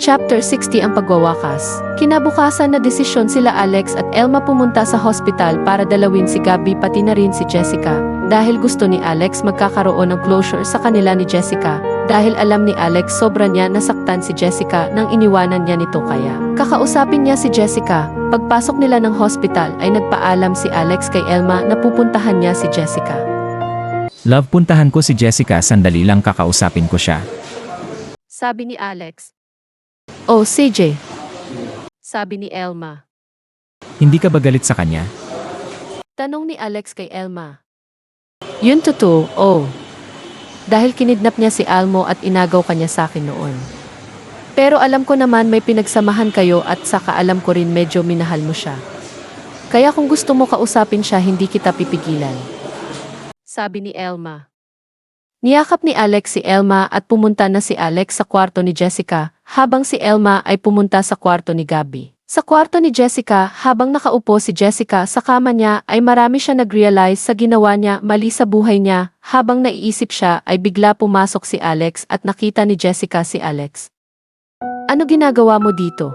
Chapter 60 Ang pagwawakas. Kinabukasan na desisyon sila Alex at Elma pumunta sa hospital para dalawin si Gabby pati na rin si Jessica. Dahil gusto ni Alex magkakaroon ng closure sa kanila ni Jessica. Dahil alam ni Alex sobra niya nasaktan si Jessica nang iniwanan niya nito kaya. Kakausapin niya si Jessica. Pagpasok nila ng hospital ay nagpaalam si Alex kay Elma na pupuntahan niya si Jessica. Love, puntahan ko si Jessica, sandali lang kakausapin ko siya. Sabi ni Alex. Oh, CJ. Sabi ni Elma. Hindi ka ba galit sa kanya? Tanong ni Alex kay Elma. Yun totoo, oh. Dahil kinidnap niya si Almo at inagaw kanya sa akin noon. Pero alam ko naman may pinagsamahan kayo at saka alam ko rin medyo minahal mo siya. Kaya kung gusto mo kausapin siya hindi kita pipigilan. Sabi ni Elma. Niyakap ni Alex si Elma at pumunta na si Alex sa kwarto ni Jessica, habang si Elma ay pumunta sa kwarto ni Gabby. Sa kwarto ni Jessica, habang nakaupo si Jessica sa kama niya ay marami siya nag-realize sa ginawa niya mali sa buhay niya. Habang naiisip siya ay bigla pumasok si Alex at nakita ni Jessica si Alex. Ano ginagawa mo dito?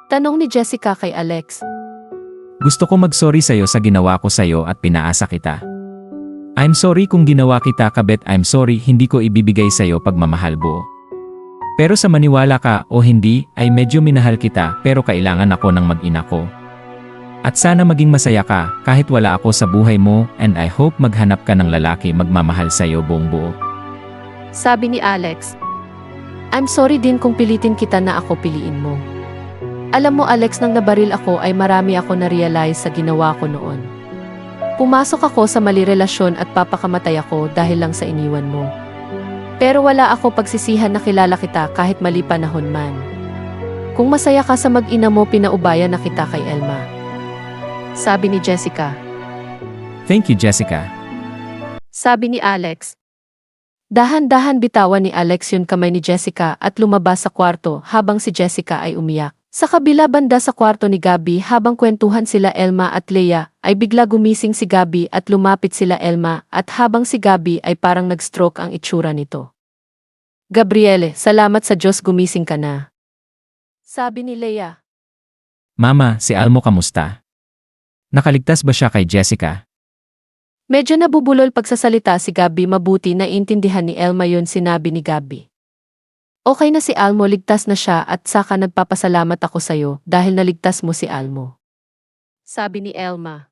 Tanong ni Jessica kay Alex. Gusto ko mag-sorry sa'yo sa ginawa ko sa'yo at pinaasa kita. I'm sorry kung ginawa kita kabet, I'm sorry hindi ko ibibigay sa'yo pagmamahal buo. Pero sa maniwala ka o hindi ay medyo minahal kita pero kailangan ako ng mag-ina ko. At sana maging masaya ka kahit wala ako sa buhay mo and I hope maghanap ka ng lalaki magmamahal sa'yo buong buo. Sabi ni Alex. I'm sorry din kung pilitin kita na ako piliin mo. Alam mo Alex, nang nabaril ako ay marami ako na-realize sa ginawa ko noon. Pumasok ako sa mali relasyon at papakamatay ako dahil lang sa iniwan mo. Pero wala ako pagsisihan na kilala kita kahit mali panahon man. Kung masaya ka sa mag-ina mo, pinaubayan na kita kay Elma. Sabi ni Jessica. Thank you, Jessica. Sabi ni Alex. Dahan-dahan bitawan ni Alex yun kamay ni Jessica at lumabas sa kwarto habang si Jessica ay umiyak. Sa kabila banda sa kwarto ni Gabby habang kwentuhan sila Elma at Leia, ay bigla gumising si Gabby at lumapit sila Elma at habang si Gabby ay parang nag-stroke ang itsura nito. Gabriele, salamat sa Diyos gumising ka na. Sabi ni Leia. Mama, si Almo kamusta? Nakaligtas ba siya kay Jessica? Medyo nabubulol pagsasalita si Gabby, mabuti na intindihan ni Elma yun sinabi ni Gabby. Okay na si Almo, ligtas na siya at saka nagpapasalamat ako sa'yo dahil naligtas mo si Almo. Sabi ni Elma.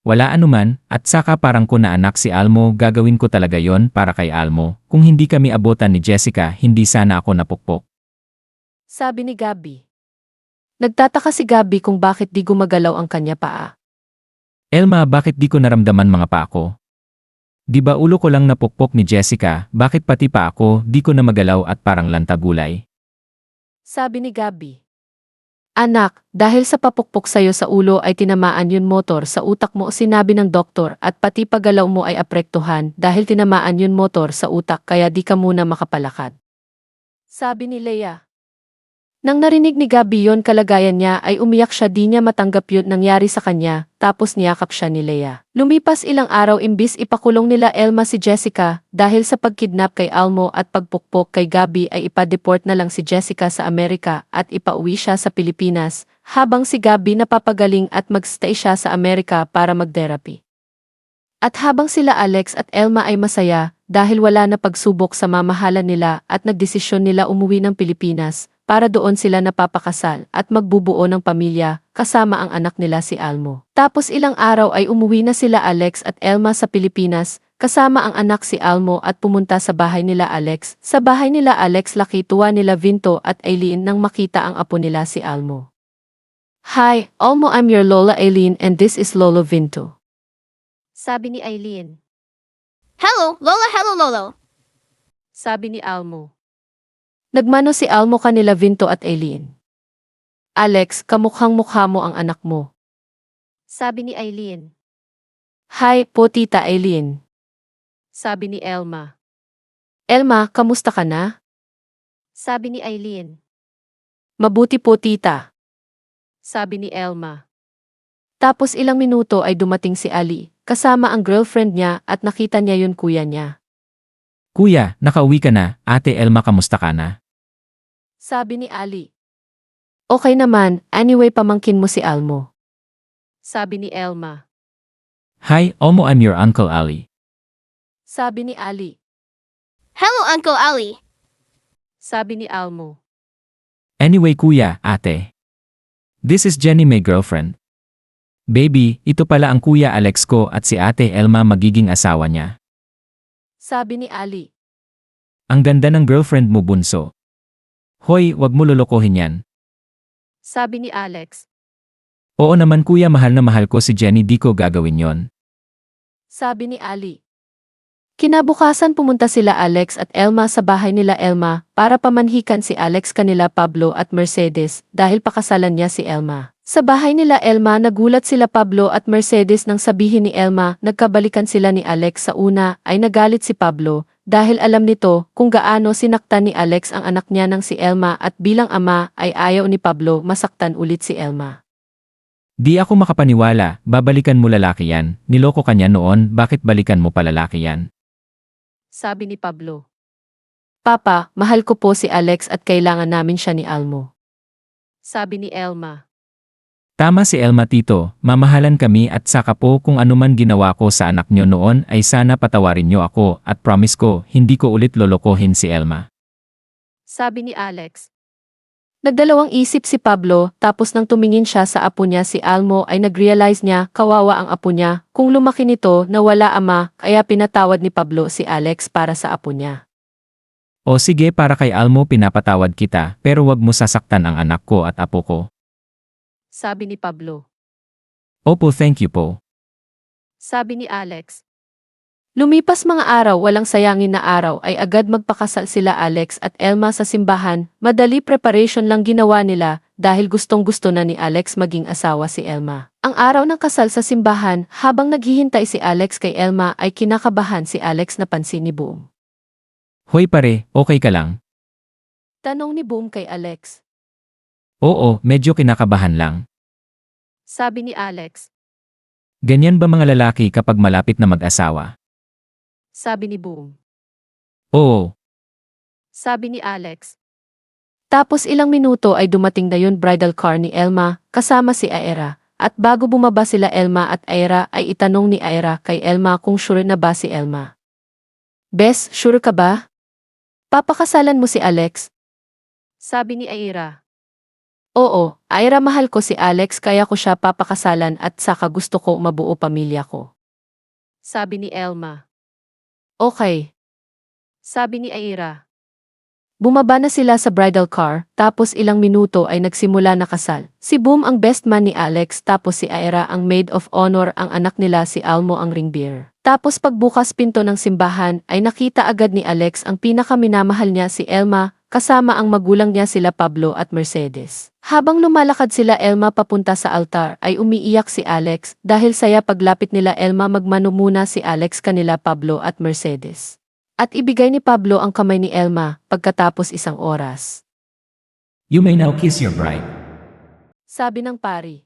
Wala anuman, at saka parang ko na anak si Almo, gagawin ko talaga yon para kay Almo. Kung hindi kami abutan ni Jessica, hindi sana ako napukpok. Sabi ni Gabby. Nagtataka si Gabby kung bakit di gumagalaw ang kanya paa. Elma, bakit di ko naramdaman mga paa ko? Di ba ulo ko lang napukpok ni Jessica, bakit pati pa ako, di ko na magalaw at parang lantagulay? Sabi ni Gabby. Anak, dahil sa papukpok sa'yo sa ulo ay tinamaan yun motor sa utak mo, sinabi ng doktor, at pati paggalaw mo ay aprektuhan dahil tinamaan yun motor sa utak kaya di ka muna makapalakad. Sabi ni Leia. Nang narinig ni Gabby yon kalagayan niya ay umiyak siya, di niya matanggap yun nangyari sa kanya, tapos niyakap siya ni Leia. Lumipas ilang araw imbis ipakulong nila Elma si Jessica, dahil sa pagkidnap kay Almo at pagpukpok kay Gabby ay ipa-deport na lang si Jessica sa Amerika at ipauwi siya sa Pilipinas, habang si Gabby napapagaling at magstay siya sa Amerika para mag-therapy. At habang sila Alex at Elma ay masaya, dahil wala na pagsubok sa mamahalan nila at nagdesisyon nila umuwi ng Pilipinas, para doon sila napapakasal at magbubuo ng pamilya kasama ang anak nila si Almo. Tapos ilang araw ay umuwi na sila Alex at Elma sa Pilipinas kasama ang anak si Almo at pumunta sa bahay nila Alex. Sa bahay nila Alex, laki tuwa nila Vinto at Aileen nang makita ang apo nila si Almo. Hi, Almo, I'm your Lola Aileen and this is Lolo Vinto. Sabi ni Aileen. Hello, Lola, hello, Lolo. Sabi ni Almo. Nagmano si Almo kanila Vinto at Aileen. Alex, kamukhang-mukha mo ang anak mo. Sabi ni Aileen. Hi po Tita Aileen. Sabi ni Elma. Elma, kamusta ka na? Sabi ni Aileen. Mabuti po Tita. Sabi ni Elma. Tapos ilang minuto ay dumating si Ali, kasama ang girlfriend niya at nakita niya yun kuya niya. Kuya, nakauwi ka na, Ate Elma kamusta ka na? Sabi ni Ali. Okay naman, anyway pamangkin mo si Almo. Sabi ni Elma. Hi, Omo, I'm your Uncle Ali. Sabi ni Ali. Hello, Uncle Ali. Sabi ni Almo. Anyway kuya, ate. This is Jenny, my girlfriend. Baby, ito pala ang kuya Alex ko at si ate Elma magiging asawa niya. Sabi ni Ali. Ang ganda ng girlfriend mo, bunso. Hoy, wag mo lolokohin yan. Sabi ni Alex. Oo naman kuya, mahal na mahal ko si Jenny, di ko gagawin yon. Sabi ni Ali. Kinabukasan pumunta sila Alex at Elma sa bahay nila Elma para pamanhikan si Alex kanila Pablo at Mercedes dahil pakasalan niya si Elma. Sa bahay nila Elma nagulat sila Pablo at Mercedes nang sabihin ni Elma nagkabalikan sila ni Alex. Sa una ay nagalit si Pablo dahil alam nito kung gaano sinaktan ni Alex ang anak niya ng si Elma at bilang ama ay ayaw ni Pablo masaktan ulit si Elma. Di ako makapaniwala, babalikan mo lalaki yan, niloko ka niya noon, bakit balikan mo pa lalaki yan? Sabi ni Pablo. Papa, mahal ko po si Alex at kailangan namin siya ni Almo. Sabi ni Elma. Tama si Elma tito, mamahalan kami at saka po kung anuman ginawa ko sa anak nyo noon ay sana patawarin nyo ako at promise ko hindi ko ulit lolokohin si Elma. Sabi ni Alex. Nagdalawang isip si Pablo tapos nang tumingin siya sa apo niya si Almo ay nag-realize niya kawawa ang apo niya kung lumaki nito na wala ama kaya pinatawad ni Pablo si Alex para sa apo niya. O sige, para kay Almo pinapatawad kita pero wag mo sasaktan ang anak ko at apo ko. Sabi ni Pablo. Opo, thank you po. Sabi ni Alex. Lumipas mga araw, walang sayangin na araw ay agad magpakasal sila Alex at Elma sa simbahan. Madali preparation lang ginawa nila dahil gustong-gusto na ni Alex maging asawa si Elma. Ang araw ng kasal sa simbahan, habang naghihintay si Alex kay Elma ay kinakabahan si Alex na pansin ni Boom. Hoy pare, okay ka lang? Tanong ni Boom kay Alex. Oo, medyo kinakabahan lang. Sabi ni Alex. Ganyan ba mga lalaki kapag malapit na mag-asawa? Sabi ni Boom. Oo. Sabi ni Alex. Tapos ilang minuto ay dumating na yun bridal car ni Elma kasama si Aira. At bago bumaba sila Elma at Aira ay itanong ni Aira kay Elma kung sure na ba si Elma. Bes, sure ka ba? Papakasalan mo si Alex? Sabi ni Aira. Oo, Aira, mahal ko si Alex kaya ko siya papakasalan at saka gusto ko mabuo pamilya ko. Sabi ni Elma. Okay. Sabi ni Aira. Bumaba na sila sa bridal car, tapos ilang minuto ay nagsimula na kasal. Si Boom ang best man ni Alex, tapos si Aira ang maid of honor, ang anak nila si Almo ang ring bearer. Tapos pagbukas pinto ng simbahan ay nakita agad ni Alex ang pinakaminamahal niya si Elma, kasama ang magulang niya sila Pablo at Mercedes. Habang lumalakad sila Elma papunta sa altar ay umiiyak si Alex dahil saya paglapit nila Elma magmano muna si Alex kanila Pablo at Mercedes. At ibigay ni Pablo ang kamay ni Elma pagkatapos isang oras. You may now kiss your bride. Sabi ng pari.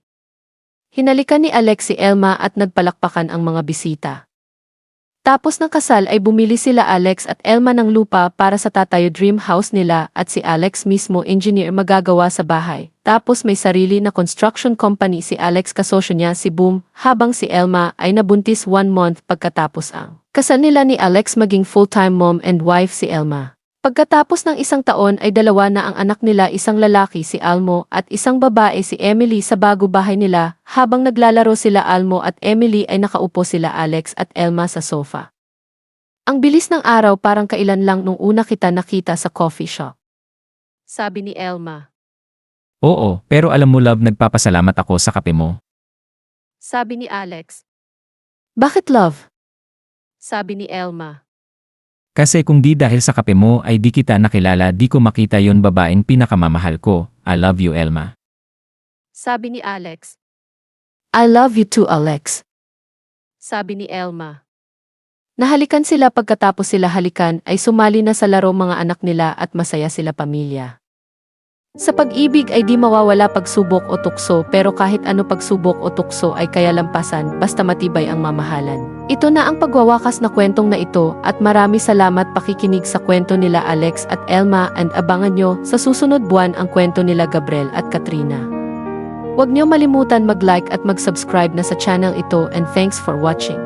Hinalikan ni Alex si Elma at nagpalakpakan ang mga bisita. Tapos ng kasal ay bumili sila Alex at Elma ng lupa para sa tatayo dream house nila at si Alex mismo engineer magagawa sa bahay. Tapos may sarili na construction company si Alex, kasosyo niya si Boom, habang si Elma ay nabuntis 1 month pagkatapos ang kasal nila ni Alex maging full-time mom and wife si Elma. Pagkatapos ng isang taon ay 2 na ang anak nila, isang lalaki si Almo at isang babae si Emily sa bago bahay nila. Habang naglalaro sila Almo at Emily ay nakaupo sila Alex at Elma sa sofa. Ang bilis ng araw, parang kailan lang nung una kita nakita sa coffee shop. Sabi ni Elma. Oo, pero alam mo love, nagpapasalamat ako sa kape mo. Sabi ni Alex. Bakit love? Sabi ni Elma. Kasi kung di dahil sa kape mo ay di kita nakilala, di ko makita yon babaeng pinakamamahal ko. I love you, Elma. Sabi ni Alex. I love you too, Alex. Sabi ni Elma. Nahalikan sila, pagkatapos sila halikan ay sumali na sa laro mga anak nila at masaya sila pamilya. Sa pag-ibig ay di mawawala pagsubok o tukso, pero kahit ano pagsubok o tukso ay kaya lampasan basta matibay ang mamahalan. Ito na ang pagwawakas na kwentong na ito at marami salamat pakikinig sa kwento nila Alex at Elma and abangan nyo sa susunod buwan ang kwento nila Gabriel at Katrina. Huwag nyo malimutan mag-like at mag-subscribe na sa channel ito and thanks for watching.